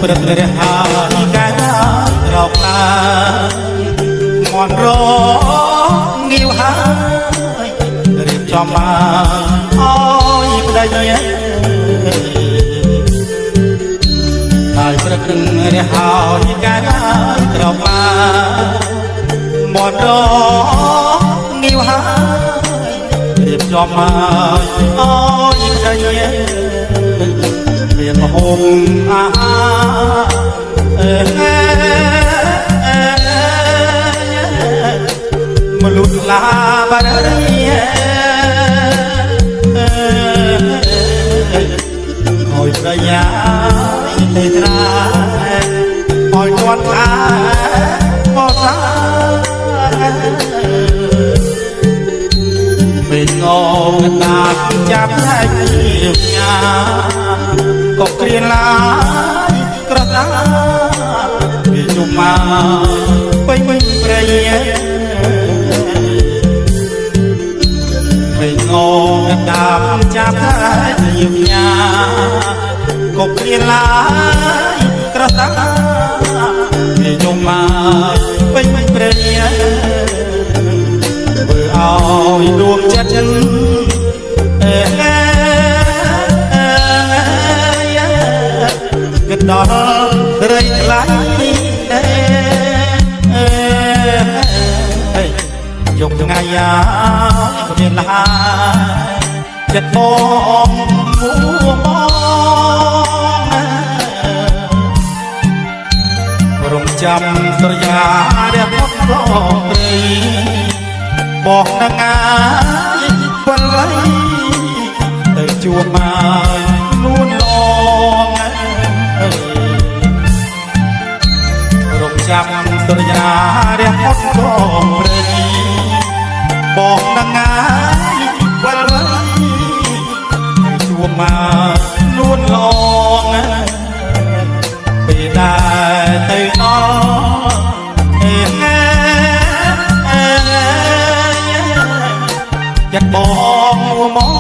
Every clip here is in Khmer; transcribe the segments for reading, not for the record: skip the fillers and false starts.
ព្រឹករហ័សកាយរកឡាមន់រងាវហើយរៀបចំបានអើយប្តីហើយព្រឹករហ័សកាយរកឡាមន់រងាវហើយរៀបចំបានអើយប្តីមានហូបអាហារមលុតឡាបារីហើយប្រយាទេត្រាហើយគាត់ថាមកថាពេលងងដាច់ចាប់តែញ៉ាក៏គ្រាឡាយក្រដាវាជុំមកពេញព្រៃពេលងងដាប់ចាប់តែញ៉ាក៏គ្រាឡាយក្រដាវាជុំមកពេញព្រៃធ្វើឲ្យដួងចិត្តគិតដល់រីកឡាយយកថ្ងៃយ៉ាគ្មានឡាចិត្តបងមួបងរងចាំស្រយារះផុតព្រៃបងនឹងអាយពលវៃទៅជួបមកនួនឡងរងចាំសរយារះផុតផងព្រៃបងនឹងអាយពលវៃទៅជួបមកនួនឡងពេលដែលទៅដល់ចិត្តបងមក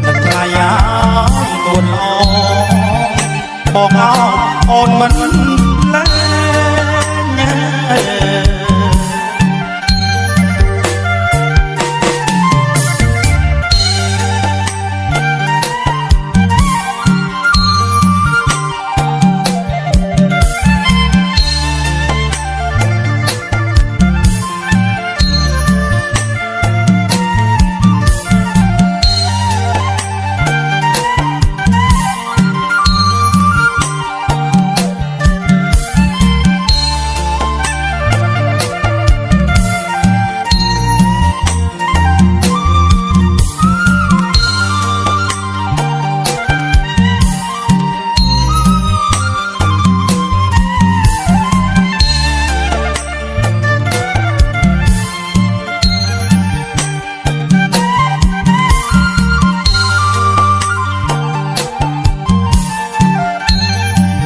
នឹងថ្លៃឲ្យកូនអបងអោអូនមិនលែង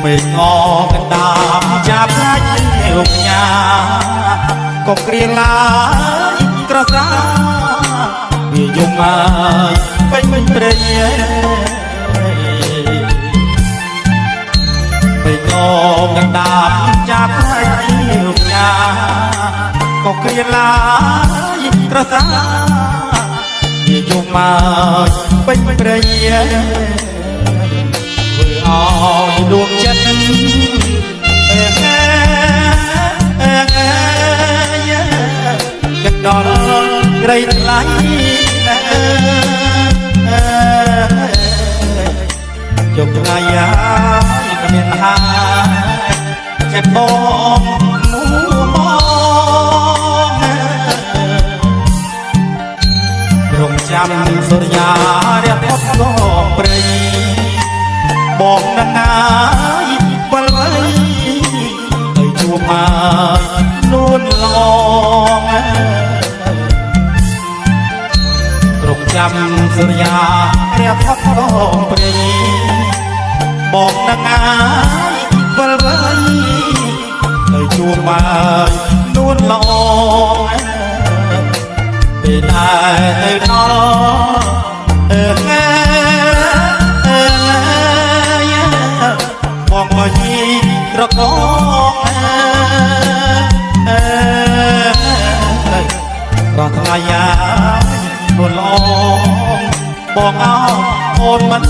ពេលងកណ្ដាប់ចាប់ស្រាច់រំញ៉ាក៏គ្រាឡាយក្រសាវាយំមកពេញព្រៃពេលងកណ្ដាប់ចាប់ស្រាច់រំញ៉ាក៏គ្រាឡាយក្រសាវាយំមកពេញព្រៃឲ្យដួងចិត្តគិតដល់ក្រីថ្លៃជុំថ្ងៃហើយគ្មានហាចិត្តបងមួបងរងចាំសរយារះផុតក៏ព្រៃបងនឹងអាយពលវៃទៅជួបមកនួនឡងរងចាំសរយារះផុតផងព្រៃបងនឹងអាយពលវៃទៅជួបមកនួនឡងពេលដែលទៅដល់ เออเออมองมาฮีระกองรอทายาโดนลองบอกเอาโอนมัน